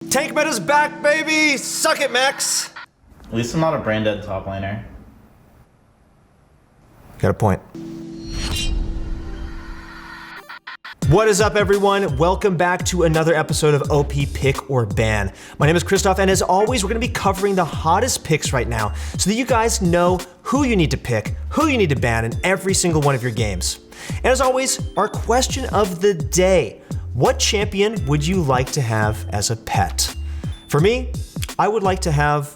Tank meta's back, baby! Suck it, Max! At least I'm not a brain dead top laner. Got a point. What is up, everyone? Welcome back to another episode of OP Pick or Ban. My name is Christoph, and as always, we're gonna be covering the hottest picks right now so that you guys know who you need to pick, who you need to ban in every single one of your games. And as always, our question of the day: what champion would you like to have as a pet? For me, I would like to have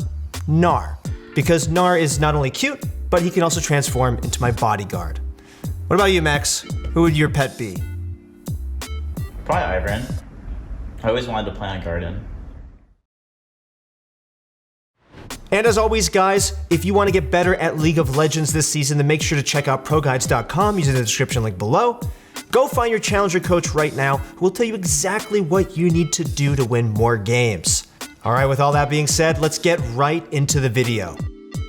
Gnar, because Gnar is not only cute, but he can also transform into my bodyguard. What about you, Max? Who would your pet be? Probably Ivern. I always wanted to play on Garden. And as always, guys, if you want to get better at League of Legends this season, then make sure to check out ProGuides.com using the description link below. Go find your challenger coach right now who will tell you exactly what you need to do to win more games. All right, with all that being said, let's get right into the video.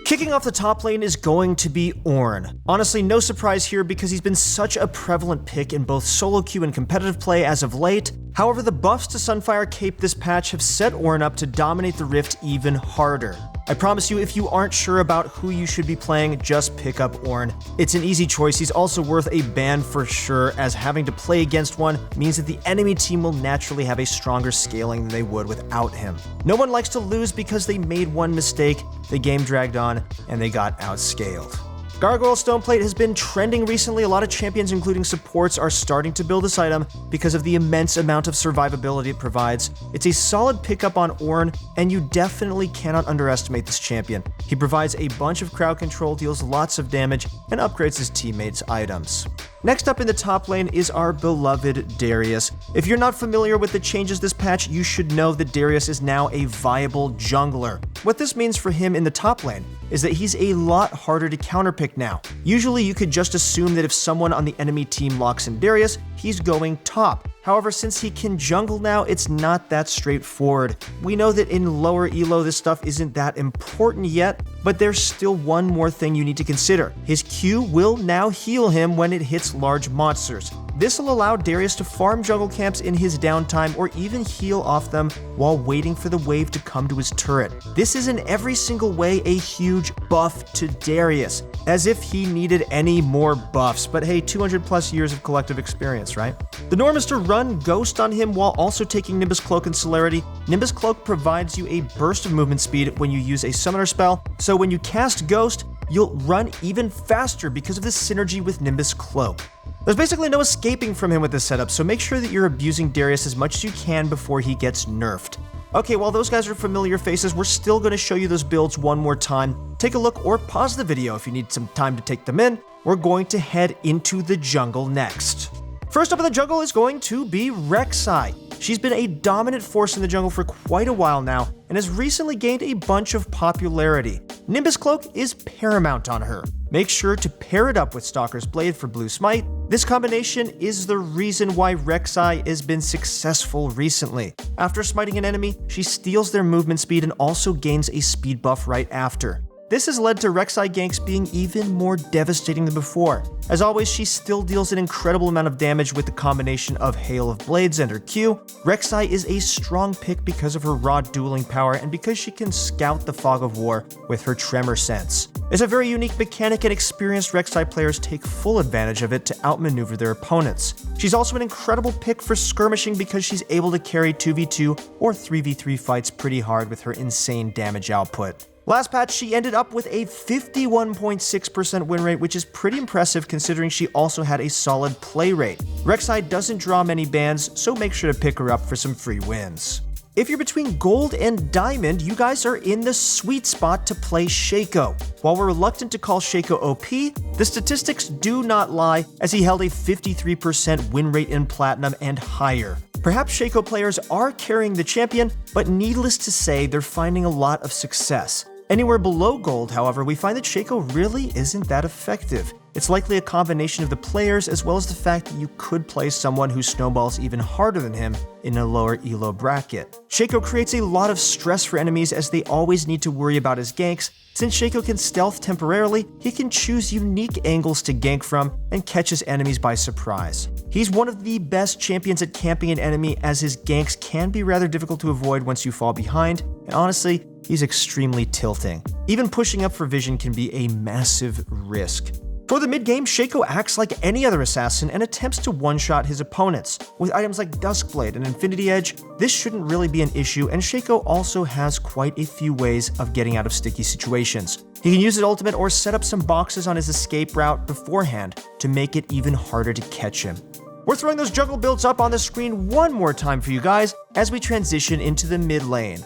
Kicking off the top lane is going to be Ornn. Honestly, no surprise here because he's been such a prevalent pick in both solo queue and competitive play as of late. However, the buffs to Sunfire Cape this patch have set Ornn up to dominate the Rift even harder. I promise you, if you aren't sure about who you should be playing, just pick up Ornn. It's an easy choice. He's also worth a ban for sure, as having to play against one means that the enemy team will naturally have a stronger scaling than they would without him. No one likes to lose because they made one mistake, the game dragged on, and they got outscaled. Gargoyle Stoneplate has been trending recently. A lot of champions, including supports, are starting to build this item because of the immense amount of survivability it provides. It's a solid pickup on Ornn, and you definitely cannot underestimate this champion. He provides a bunch of crowd control, deals lots of damage, and upgrades his teammates' items. Next up in the top lane is our beloved Darius. If you're not familiar with the changes this patch, you should know that Darius is now a viable jungler. What this means for him in the top lane is that he's a lot harder to counterpick now. Usually you could just assume that if someone on the enemy team locks in Darius, he's going top. However, since he can jungle now, it's not that straightforward. We know that in lower elo this stuff isn't that important yet, but there's still one more thing you need to consider. His Q will now heal him when it hits large monsters. This will allow Darius to farm jungle camps in his downtime or even heal off them while waiting for the wave to come to his turret. This is in every single way a huge buff to Darius, as if he needed any more buffs, but hey, 200 plus years of collective experience, right? The norm is to run Ghost on him while also taking Nimbus Cloak and Celerity. Nimbus Cloak provides you a burst of movement speed when you use a summoner spell, so when you cast Ghost, you'll run even faster because of the synergy with Nimbus Cloak. There's basically no escaping from him with this setup, so make sure that you're abusing Darius as much as you can before he gets nerfed. Okay, while those guys are familiar faces, we're still going to show you those builds one more time. Take a look or pause the video if you need some time to take them in. We're going to head into the jungle next. First up in the jungle is going to be Rek'Sai. She's been a dominant force in the jungle for quite a while now and has recently gained a bunch of popularity. Nimbus Cloak is paramount on her. Make sure to pair it up with Stalker's Blade for Blue Smite. This combination is the reason why Rek'Sai has been successful recently. After smiting an enemy, she steals their movement speed and also gains a speed buff right after. This has led to Rek'Sai ganks being even more devastating than before. As always, she still deals an incredible amount of damage with the combination of Hail of Blades and her Q. Rek'Sai is a strong pick because of her raw dueling power and because she can scout the Fog of War with her Tremor Sense. It's a very unique mechanic and experienced Rek'Sai players take full advantage of it to outmaneuver their opponents. She's also an incredible pick for skirmishing because she's able to carry 2v2 or 3v3 fights pretty hard with her insane damage output. Last patch, she ended up with a 51.6% win rate, which is pretty impressive considering she also had a solid play rate. Rek'Sai doesn't draw many bans, so make sure to pick her up for some free wins. If you're between gold and diamond, you guys are in the sweet spot to play Shaco. While we're reluctant to call Shaco OP, the statistics do not lie, as he held a 53% win rate in platinum and higher. Perhaps Shaco players are carrying the champion, but needless to say, they're finding a lot of success. Anywhere below gold, however, we find that Shaco really isn't that effective. It's likely a combination of the players as well as the fact that you could play someone who snowballs even harder than him in a lower elo bracket. Shaco creates a lot of stress for enemies as they always need to worry about his ganks. Since Shaco can stealth temporarily, he can choose unique angles to gank from and catch his enemies by surprise. He's one of the best champions at camping an enemy as his ganks can be rather difficult to avoid once you fall behind, and honestly, he's extremely tilting. Even pushing up for vision can be a massive risk. For the mid-game, Shaco acts like any other assassin and attempts to one-shot his opponents. With items like Duskblade and Infinity Edge, this shouldn't really be an issue, and Shaco also has quite a few ways of getting out of sticky situations. He can use his ultimate or set up some boxes on his escape route beforehand to make it even harder to catch him. We're throwing those jungle builds up on the screen one more time for you guys as we transition into the mid lane.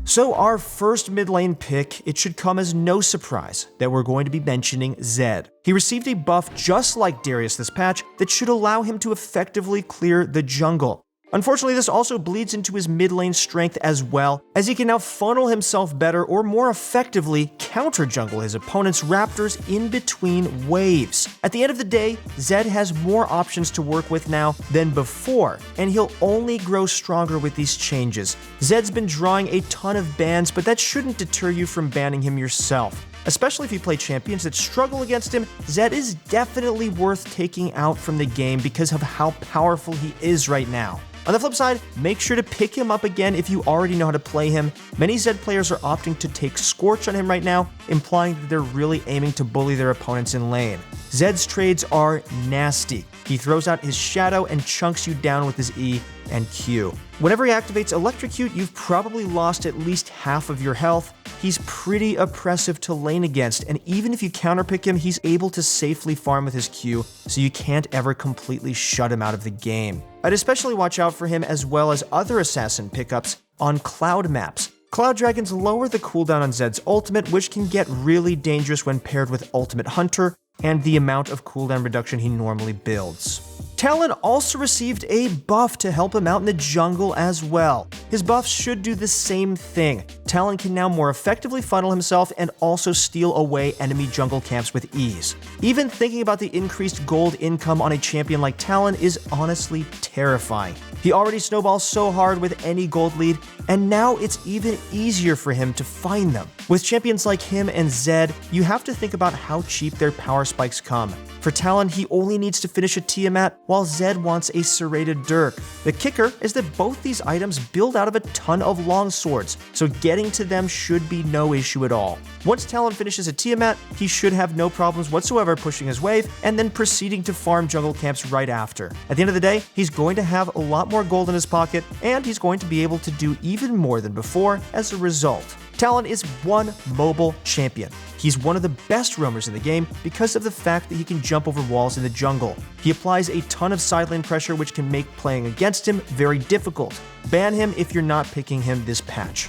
So our first mid lane pick, it should come as no surprise that we're going to be mentioning Zed. He received a buff just like Darius this patch that should allow him to effectively clear the jungle. Unfortunately, this also bleeds into his mid lane strength as well, as he can now funnel himself better or more effectively counter jungle his opponent's raptors in between waves. At the end of the day, Zed has more options to work with now than before, and he'll only grow stronger with these changes. Zed's been drawing a ton of bans, but that shouldn't deter you from banning him yourself. Especially if you play champions that struggle against him, Zed is definitely worth taking out from the game because of how powerful he is right now. On the flip side, make sure to pick him up again if you already know how to play him. Many Zed players are opting to take Scorch on him right now, implying that they're really aiming to bully their opponents in lane. Zed's trades are nasty. He throws out his shadow and chunks you down with his E and Q. Whenever he activates Electrocute, you've probably lost at least half of your health. He's pretty oppressive to lane against, and even if you counterpick him, he's able to safely farm with his Q, so you can't ever completely shut him out of the game. I'd especially watch out for him as well as other assassin pickups on Cloud maps. Cloud Dragons lower the cooldown on Zed's ultimate, which can get really dangerous when paired with Ultimate Hunter and the amount of cooldown reduction he normally builds. Talon also received a buff to help him out in the jungle as well. His buffs should do the same thing. Talon can now more effectively funnel himself and also steal away enemy jungle camps with ease. Even thinking about the increased gold income on a champion like Talon is honestly terrifying. He already snowballs so hard with any gold lead, and now it's even easier for him to find them. With champions like him and Zed, you have to think about how cheap their power spikes come. For Talon, he only needs to finish a Tiamat, while Zed wants a serrated Dirk. The kicker is that both these items build out of a ton of long swords, so getting to them should be no issue at all. Once Talon finishes a Tiamat, he should have no problems whatsoever pushing his wave and then proceeding to farm jungle camps right after. At the end of the day, he's going to have a lot more gold in his pocket, and he's going to be able to do even more than before as a result. Talon is one mobile champion. He's one of the best roamers in the game because of the fact that he can jump over walls in the jungle. He applies a ton of side lane pressure, which can make playing against him very difficult. Ban him if you're not picking him this patch.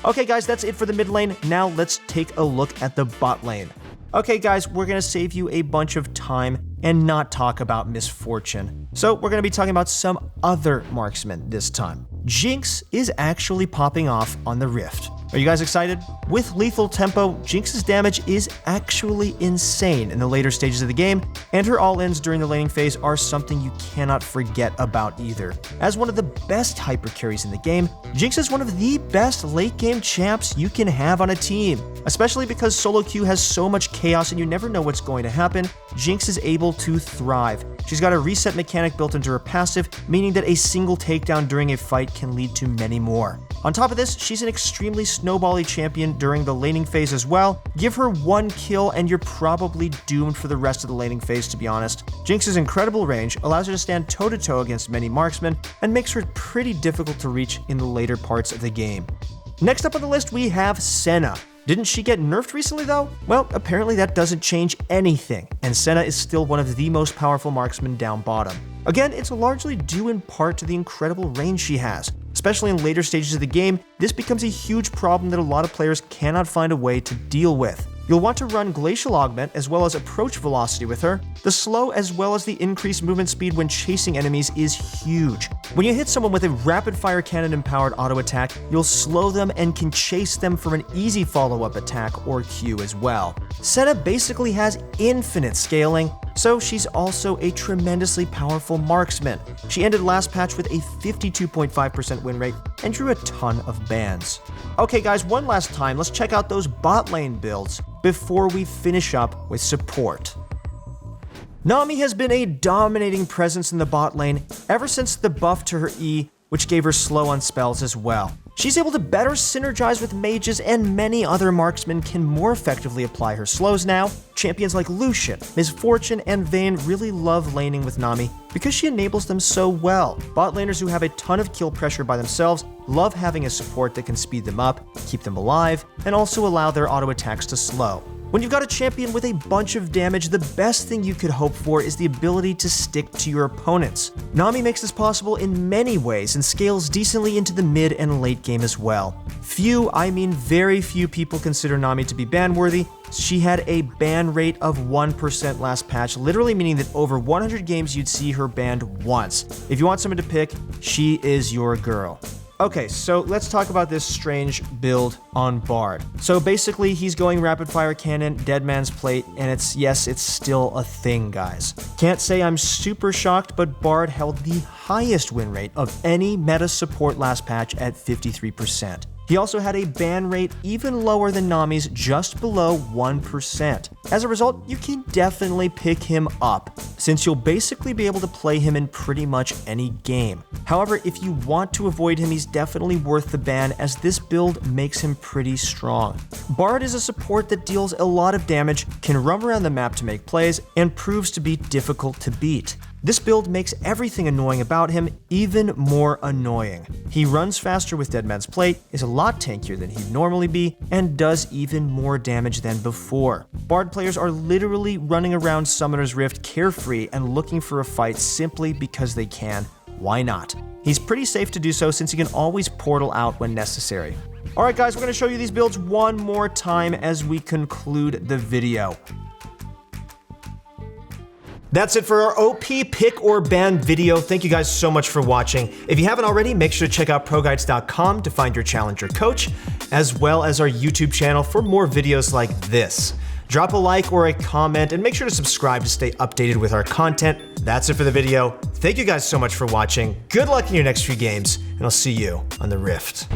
Okay guys, that's it for the mid lane. Now let's take a look at the bot lane. Okay guys, we're gonna save you a bunch of time and not talk about Misfortune. So we're gonna be talking about some other marksmen this time. Jinx is actually popping off on the Rift. Are you guys excited? With lethal tempo, Jinx's damage is actually insane in the later stages of the game, and her all-ins during the laning phase are something you cannot forget about either. As one of the best hyper carries in the game, Jinx is one of the best late game champs you can have on a team. Especially because solo queue has so much chaos and you never know what's going to happen, Jinx is able to thrive. She's got a reset mechanic built into her passive, meaning that a single takedown during a fight can lead to many more. On top of this, she's an extremely snowbally champion during the laning phase as well. Give her one kill and you're probably doomed for the rest of the laning phase, to be honest. Jinx's incredible range allows her to stand toe-to-toe against many marksmen and makes her pretty difficult to reach in the later parts of the game. Next up on the list, we have Senna. Didn't she get nerfed recently though? Well, apparently that doesn't change anything, and Senna is still one of the most powerful marksmen down bottom. Again, it's largely due in part to the incredible range she has. Especially in later stages of the game, this becomes a huge problem that a lot of players cannot find a way to deal with. You'll want to run Glacial Augment as well as Approach Velocity with her. The slow as well as the increased movement speed when chasing enemies is huge. When you hit someone with a rapid-fire cannon-empowered auto attack, you'll slow them and can chase them for an easy follow-up attack or Q as well. Senna basically has infinite scaling, so she's also a tremendously powerful marksman. She ended last patch with a 52.5% win rate and drew a ton of bans. Okay guys, one last time, let's check out those bot lane builds before we finish up with support. Nami has been a dominating presence in the bot lane ever since the buff to her E, which gave her slow on spells as well. She's able to better synergize with mages, and many other marksmen can more effectively apply her slows now. Champions like Lucian, Misfortune, and Vayne really love laning with Nami because she enables them so well. Bot laners who have a ton of kill pressure by themselves love having a support that can speed them up, keep them alive, and also allow their auto attacks to slow. When you've got a champion with a bunch of damage, the best thing you could hope for is the ability to stick to your opponents. Nami makes this possible in many ways and scales decently into the mid and late game as well. Few, I mean very few people consider Nami to be ban-worthy. She had a ban rate of 1% last patch, literally meaning that over 100 games you'd see her banned once. If you want someone to pick, she is your girl. Okay, so let's talk about this strange build on Bard. So basically, he's going rapid fire cannon, Dead Man's Plate, and it's still a thing, guys. Can't say I'm super shocked, but Bard held the highest win rate of any meta support last patch at 53%. He also had a ban rate even lower than Nami's, just below 1%. As a result, you can definitely pick him up, since you'll basically be able to play him in pretty much any game. However, if you want to avoid him, he's definitely worth the ban, as this build makes him pretty strong. Bard is a support that deals a lot of damage, can roam around the map to make plays, and proves to be difficult to beat. This build makes everything annoying about him even more annoying. He runs faster with Dead Man's Plate, is a lot tankier than he'd normally be, and does even more damage than before. Bard players are literally running around Summoner's Rift carefree and looking for a fight simply because they can. Why not? He's pretty safe to do so since he can always portal out when necessary. Alright guys, we're going to show you these builds one more time as we conclude the video. That's it for our OP pick or ban video. Thank you guys so much for watching. If you haven't already, make sure to check out ProGuides.com to find your challenger coach, as well as our YouTube channel for more videos like this. Drop a like or a comment and make sure to subscribe to stay updated with our content. That's it for the video. Thank you guys so much for watching. Good luck in your next few games, and I'll see you on the Rift.